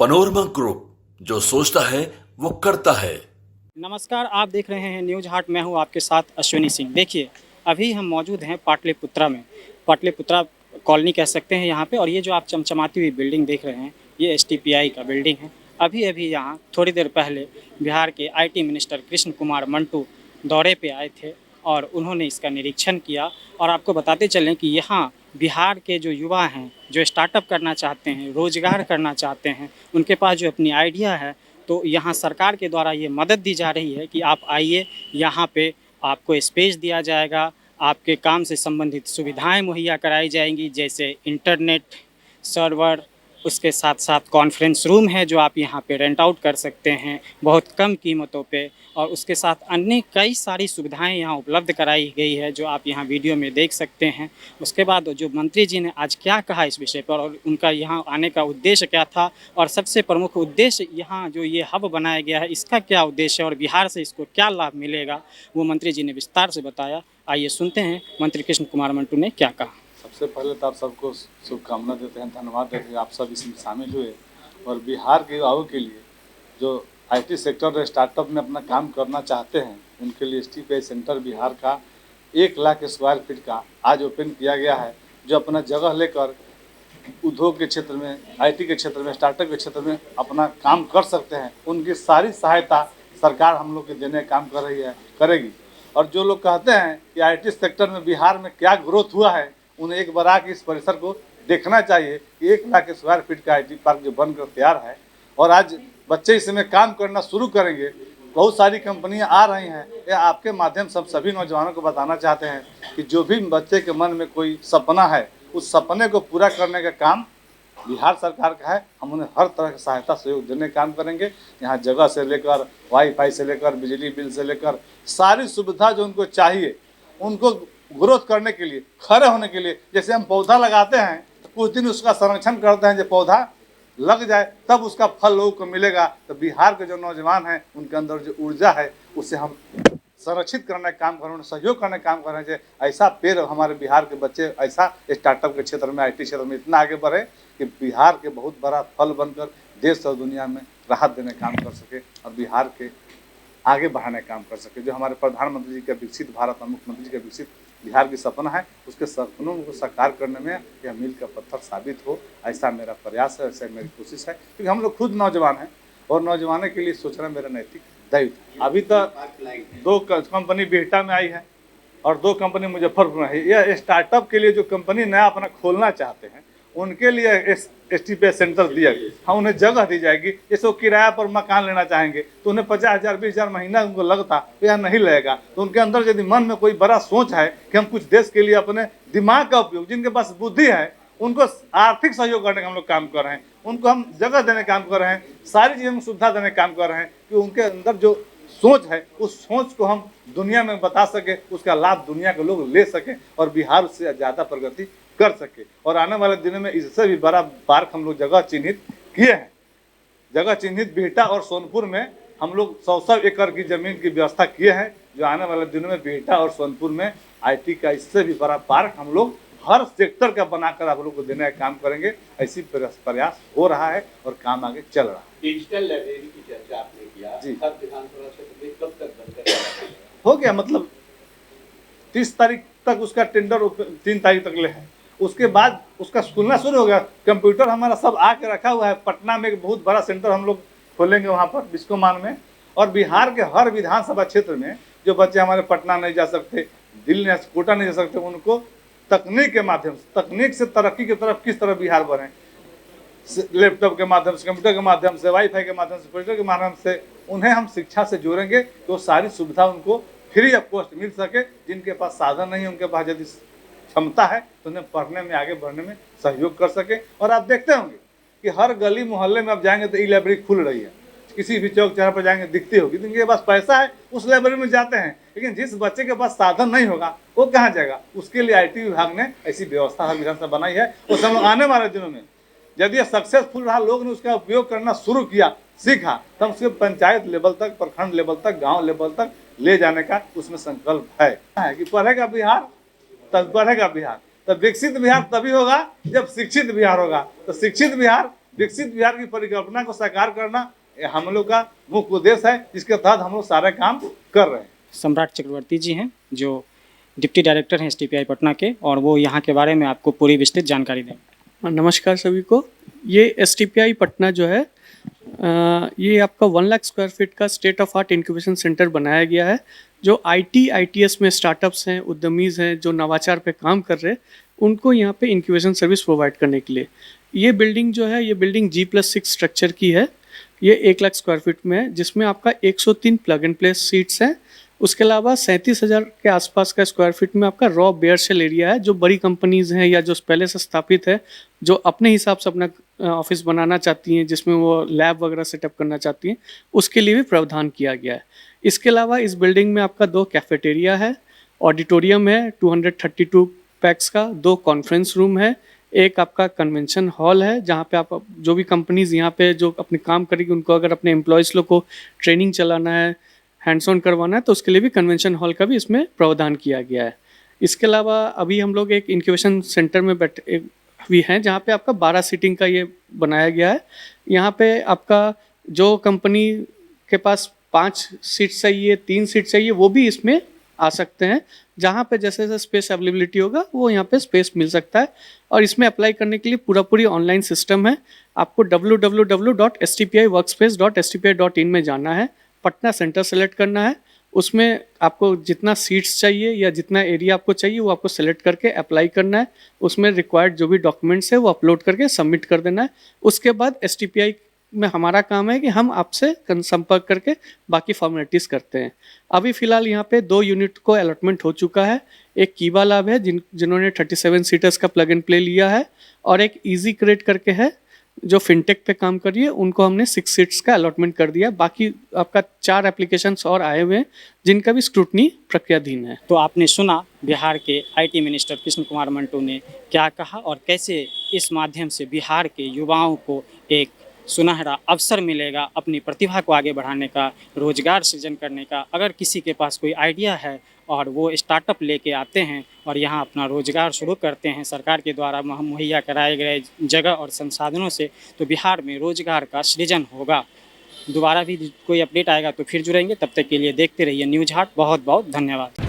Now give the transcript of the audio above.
Panorama group, जो सोचता है वो करता है। नमस्कार, आप देख रहे हैं न्यूज़ हाट। मैं हूं आपके साथ अश्विनी सिंह। देखिए, अभी हम मौजूद हैं पाटलिपुत्रा में। पाटलिपुत्रा कॉलोनी कह सकते हैं यहाँ पे। और ये जो आप चमचमाती हुई बिल्डिंग देख रहे हैं, ये एसटीपीआई का बिल्डिंग है। अभी अभी यहाँ थोड़ी देर पहले बिहार के आईटी मिनिस्टर कृष्ण कुमार मंटू दौरे पे आए थे और उन्होंने इसका निरीक्षण किया। और आपको बताते चलें कि यहाँ बिहार के जो युवा हैं, जो स्टार्टअप करना चाहते हैं, रोज़गार करना चाहते हैं, उनके पास जो अपनी आइडिया है, तो यहाँ सरकार के द्वारा ये मदद दी जा रही है कि आप आइए, यहाँ पे आपको स्पेस दिया जाएगा, आपके काम से संबंधित सुविधाएं मुहैया कराई जाएंगी, जैसे इंटरनेट, सर्वर, उसके साथ साथ कॉन्फ्रेंस रूम है जो आप यहाँ पे रेंट आउट कर सकते हैं बहुत कम कीमतों पे। और उसके साथ अन्य कई सारी सुविधाएं यहाँ उपलब्ध कराई गई है जो आप यहाँ वीडियो में देख सकते हैं। उसके बाद जो मंत्री जी ने आज क्या कहा इस विषय पर और उनका यहाँ आने का उद्देश्य क्या था और सबसे प्रमुख उद्देश्य यहाँ जो ये हब बनाया गया है इसका क्या उद्देश्य है और बिहार से इसको क्या लाभ मिलेगा, वो मंत्री जी ने विस्तार से बताया। आइए सुनते हैं मंत्री कृष्ण कुमार मंटू ने क्या कहा। सबसे पहले तो आप सबको शुभकामना देते हैं, धन्यवाद देते हैं आप सब इसमें शामिल हुए। और बिहार के युवाओं के लिए जो आईटी सेक्टर और स्टार्टअप में अपना काम करना चाहते हैं उनके लिए एसटीपीआई सेंटर बिहार का 1 लाख स्क्वायर फीट का आज ओपन किया गया है, जो अपना जगह लेकर उद्योग के क्षेत्र में, आईटी के क्षेत्र में, स्टार्टअप के क्षेत्र में अपना काम कर सकते हैं। उनकी सारी सहायता सरकार हम लोग के देने का काम कर रही है, करेगी। और जो लोग कहते हैं कि आईटी सेक्टर में बिहार में क्या ग्रोथ हुआ है, उन्हें एक बार आके इस परिसर को देखना चाहिए कि 1 लाख स्क्वायर फीट का आईटी पार्क जो बनकर तैयार है और आज बच्चे इसमें काम करना शुरू करेंगे। बहुत सारी कंपनियां आ रही हैं। ये आपके माध्यम से सभी नौजवानों को बताना चाहते हैं कि जो भी बच्चे के मन में कोई सपना है, उस सपने को पूरा करने का काम बिहार सरकार का है। हम उन्हें हर तरह की सहायता सहयोग देने का काम करेंगे। यहाँ जगह से लेकर, वाईफाई से लेकर, बिजली बिल से लेकर सारी सुविधा जो उनको चाहिए, उनको ग्रोथ करने के लिए, खड़े होने के लिए, जैसे हम पौधा लगाते हैं तो कुछ दिन उसका संरक्षण करते हैं, जब पौधा लग जाए तब उसका फल लोगों को मिलेगा। तो बिहार के जो नौजवान हैं उनके अंदर जो ऊर्जा है उसे हम संरक्षित करने का काम कर रहे हैं, सहयोग करने का काम कर रहे हैं। ऐसा पेड़ हमारे बिहार के बच्चे ऐसा स्टार्टअप के क्षेत्र में, आईटी क्षेत्र में इतना आगे बढ़े कि बिहार के बहुत बड़ा फल बनकर देश और दुनिया में राहत देने का काम कर सके और बिहार के आगे बढ़ाने का काम कर सके। जो हमारे प्रधानमंत्री जी का विकसित भारत और मुख्यमंत्री जी का विकसित बिहार की सपना है, उसके सपनों को साकार करने में यह मील का पत्थर साबित हो, ऐसा मेरा प्रयास है, ऐसा मेरी कोशिश है। क्योंकि हम लोग खुद नौजवान हैं और नौजवानों के लिए सोचना मेरा नैतिक दायित्व। अभी तक 2 कंपनी बिहटा में आई है और 2 कंपनी मुजफ्फरपुर में है। यह स्टार्टअप के लिए जो कंपनी नया अपना खोलना चाहते हैं उनके लिए एसटीपीआई सेंटर दिया गया। हाँ, उन्हें जगह दी जाएगी। जैसे वो किराया पर मकान लेना चाहेंगे तो उन्हें 50,000 20,000 महीना उनको लगता, तो यह नहीं लगेगा। तो उनके अंदर यदि मन में कोई बड़ा सोच है कि हम कुछ देश के लिए अपने दिमाग का उपयोग, जिनके पास बुद्धि है, उनको आर्थिक सहयोग करने का हम लोग काम कर रहे हैं, उनको हम जगह देने का काम कर रहे हैं, सारी चीज़ों में सुविधा देने का काम कर रहे हैं कि उनके अंदर जो सोच है उस सोच को हम दुनिया में बता सके, उसका लाभ दुनिया के लोग ले सकें और बिहार उससे ज़्यादा प्रगति कर सके। और आने वाले दिनों में इससे भी बड़ा पार्क हम लोग जगह चिन्हित किए हैं। जगह चिन्हित बिहटा और सोनपुर में हम लोग 100 एकड़ की जमीन की व्यवस्था किए हैं, जो आने वाले दिनों में बिहटा और सोनपुर में आईटी का इससे भी बड़ा पार्क हम लोग हर सेक्टर का बनाकर आप लोग को देने का काम करेंगे। ऐसी प्रयास हो रहा है और काम आगे चल रहा है। डिजिटल लाइब्रेरी की चर्चा आपने किया जी, हर विधानसभा क्षेत्र में कब तक बनकर हो गया? मतलब 30 तारीख तक उसका टेंडर 3 तारीख तक ले है। उसके बाद उसका खुलना शुरू हो गया। कंप्यूटर हमारा सब आके रखा हुआ है। पटना में एक बहुत बड़ा सेंटर हम लोग खोलेंगे वहाँ पर बिस्कोमान में। और बिहार के हर विधानसभा क्षेत्र में जो बच्चे हमारे पटना नहीं जा सकते, दिल्ली कोटा नहीं जा सकते, उनको तकनीक के माध्यम से, तकनीक से तरक्की की तरफ किस तरह बिहार बढ़े, लैपटॉप के माध्यम से, कंप्यूटर के माध्यम से, वाईफाई के माध्यम से, प्रोजेक्टर के माध्यम से उन्हें हम शिक्षा से जोड़ेंगे तो सारी सुविधा उनको फ्री ऑफ कॉस्ट मिल सके। जिनके पास साधन नहीं है, उनके पास यदि क्षमता है तो उन्हें पढ़ने में, आगे बढ़ने में सहयोग कर सके। और आप देखते होंगे कि हर गली मोहल्ले में आप जाएंगे तो ई लाइब्रेरी खुल रही है। किसी भी चौक चौराहे पर जाएंगे दिखती होगी। जिनके पास पैसा है उस लाइब्रेरी में जाते हैं, लेकिन जिस बच्चे के पास साधन नहीं होगा वो कहाँ जाएगा? उसके लिए आईटी विभाग ने ऐसी व्यवस्था हर विधानसभा बनाई है। उस हम आने वाले दिनों में यदि सक्सेसफुल रहा, लोग ने उसका उपयोग करना शुरू किया, सीखा, तब उसके पंचायत लेवल तक, प्रखंड लेवल तक, गाँव लेवल तक ले जाने का उसमें संकल्प है कि पढ़ेगा बिहार तब बढ़ेगा बिहार। तो विकसित बिहार तभी होगा जब शिक्षित बिहार होगा। तो शिक्षित बिहार विकसित बिहार की परिकल्पना को साकार करना ये हम लोग का मुख्य उद्देश्य है, जिसके तहत हम लोग सारे काम कर रहे हैं। सम्राट चक्रवर्ती जी हैं जो डिप्टी डायरेक्टर हैं STPI पटना के, और वो यहाँ के बारे में आपको पूरी विस्तृत जानकारी देंगे। नमस्कार सभी को। ये STPI पटना जो है ये आपका 1 लाख स्क्वायर फीट का state of art incubation centre बनाया गया है। जो ITS में स्टार्टअप्स हैं, उद्यमीज हैं, जो नवाचार पे काम कर रहे हैं, उनको यहाँ पे इंक्यूबेशन सर्विस प्रोवाइड करने के लिए ये बिल्डिंग जो है, ये बिल्डिंग G+6 स्ट्रक्चर की है। ये 1 लाख स्क्वायर फीट में है, जिसमें आपका 103 प्लग एंड प्ले सीट्स हैं। उसके अलावा 37,000 के आसपास का स्क्वायर फीट में आपका रॉ बेयर शेल एरिया है। जो बड़ी कंपनीज हैं या जो पहले से स्थापित है, जो अपने हिसाब से अपना ऑफिस बनाना चाहती हैं, जिसमें वो लैब वगैरह सेटअप करना चाहती हैं, उसके लिए भी प्रावधान किया गया है। इसके अलावा इस बिल्डिंग में आपका 2 कैफेटेरिया है, ऑडिटोरियम है 232 पैक्स का, 2 कॉन्फ्रेंस रूम है, एक आपका कन्वेंशन हॉल है, जहाँ पे आप जो भी कंपनीज यहाँ पे जो अपने काम करेगी, उनको अगर अपने एम्प्लॉयज़ लोग को ट्रेनिंग चलाना है, हैंड्स ऑन करवाना है, तो उसके लिए भी कन्वेंशन हॉल का भी इसमें प्रावधान किया गया है। इसके अलावा अभी हम लोग एक इंक्यूबेशन सेंटर में बैठे भी हैं, जहाँ पे आपका 12 सीटिंग का ये बनाया गया है। यहाँ पे आपका जो कंपनी के पास 5 सीट चाहिए, 3 सीट चाहिए, वो भी इसमें आ सकते हैं। जहाँ पे जैसे जैसे स्पेस अवेलेबिलिटी होगा, वो यहाँ पे स्पेस मिल सकता है। और इसमें अप्लाई करने के लिए पूरी ऑनलाइन सिस्टम है। आपको www.stpiworkspace.stpi.in में जाना है, पटना सेंटर सेलेक्ट करना है, उसमें आपको जितना सीट्स चाहिए या जितना एरिया आपको चाहिए वो आपको सेलेक्ट करके अप्लाई करना है। उसमें रिक्वायर्ड जो भी डॉक्यूमेंट्स है वो अपलोड करके सबमिट कर देना है। उसके बाद STPI में हमारा काम है कि हम आपसे संपर्क करके बाकी फॉर्मेलिटीज़ करते हैं। अभी फ़िलहाल यहाँ पे 2 यूनिट को अलॉटमेंट हो चुका है। एक कीबा लैब है जिन्होंने 37 सीटर्स का प्लग एंड प्ले लिया है, और एक ईजी क्रेट करके है जो फिनटेक पे काम कर रही है, उनको हमने 6 सीट्स का अलॉटमेंट कर दिया। बाकी आपका 4 एप्लीकेशंस और आए हुए हैं, जिनका भी स्क्रूटनी प्रक्रियाधीन है। तो आपने सुना बिहार के IT मिनिस्टर कृष्ण कुमार मंटू ने क्या कहा, और कैसे इस माध्यम से बिहार के युवाओं को एक सुनहरा अवसर मिलेगा अपनी प्रतिभा को आगे बढ़ाने का, रोजगार सृजन करने का। अगर किसी के पास कोई आइडिया है और वो स्टार्टअप लेके आते हैं और यहाँ अपना रोजगार शुरू करते हैं सरकार के द्वारा मुहैया कराए गए जगह और संसाधनों से, तो बिहार में रोजगार का सृजन होगा। दोबारा भी कोई अपडेट आएगा तो फिर जुड़ेंगे। तब तक के लिए देखते रहिए न्यूज़ हाट। बहुत बहुत धन्यवाद।